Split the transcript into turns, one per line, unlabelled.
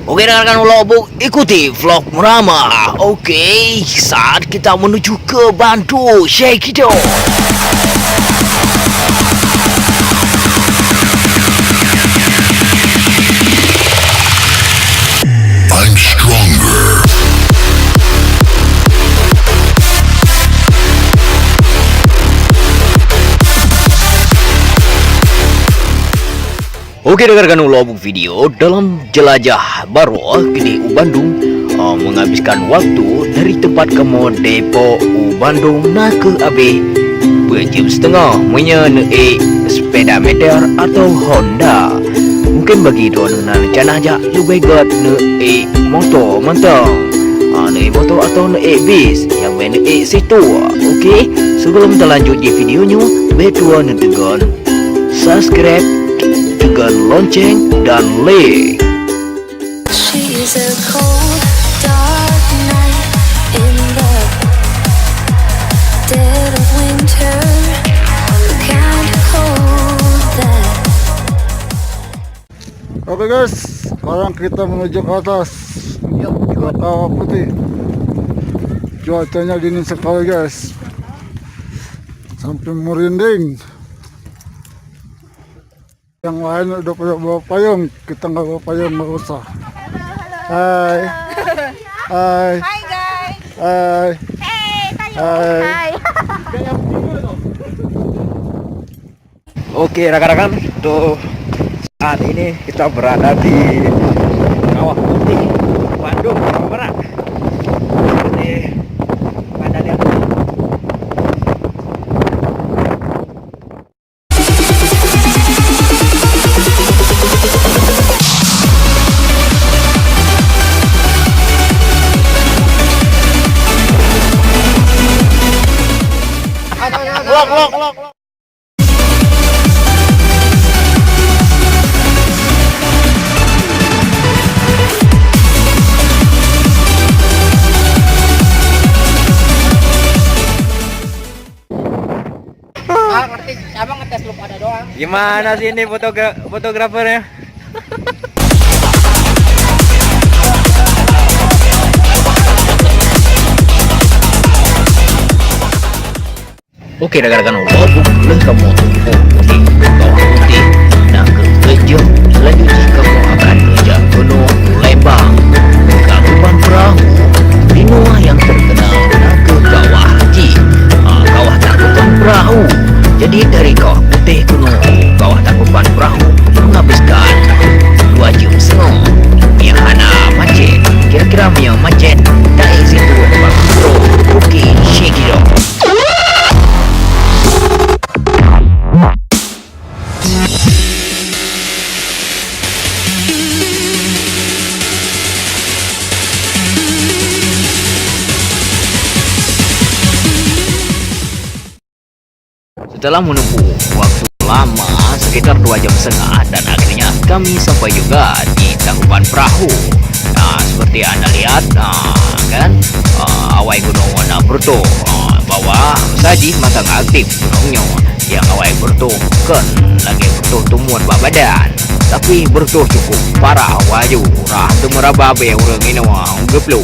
Oke rekan-rekan vlog, ikuti vlog Rama. Oke, saat kita menuju ke Bandung, shake it on.
I'm stronger.
Oke rekan-rekan vlog video dalam jelajah baru kini Bandung menghabiskan waktu dari tempat kamu depo Bandung nak ke AB berjam setengah menyenai sepeda meter atau Honda. Mungkin bagi tuan-tuan rencana aja lebih baik naik motor mentang, naik motor atau naik bis yang naik situ. Oke, sebelum kita lanjut di videonya, betuan tekan subscribe, tekan lonceng dan like.
She's a cold, dark night in the dead of winter. Kind of cold that.
Oke guys, sekarang kita menuju ke atas ke Kawah Putih. Cuacanya dingin sekali guys, sampai merinding. Yang lain udah pada bawa payung, kita nggak bawa payung, nggak usah. Hai, hai,
Hai guys.
hai, hai.
Oke rekan-rekan, tuh saat ini kita berada di Kawah Putih Bandung, Jawa Barat. Seperti pada lihat. Vlog.
Ngerti, abang ngetes lu pada doang.
Gimana sih ini fotografernya? Oke rekan-rekan vlog, boleh kamu tunggu di Kawah Putih. Nah kerja selanjutnya kamu akan kerja Gunung Lembang, Kabupaten Perahu, benua yang terkenal nah ke Kawah Haji, Kawah Tangkuban Perahu. Jadi dari Kawah Putih Gunung Kawah Tangkuban Perahu menghabiskan 2 jam setengah. Yang hana macet, kira-kira yang macet dari situ bagus bro. Oke, shake it on. Setelah menempuh waktu lama sekitar 2 jam setengah dan akhirnya kami sampai juga di Tangkuban Perahu. Nah seperti anda lihat, kan awai gunung warna bertuh bawah saji matang aktif gunungnya. Yang awai bertuh kan lagi bertuh tumbuhan badan, tapi bertuh cukup parah waju rah temerababe orang ini wah geplu.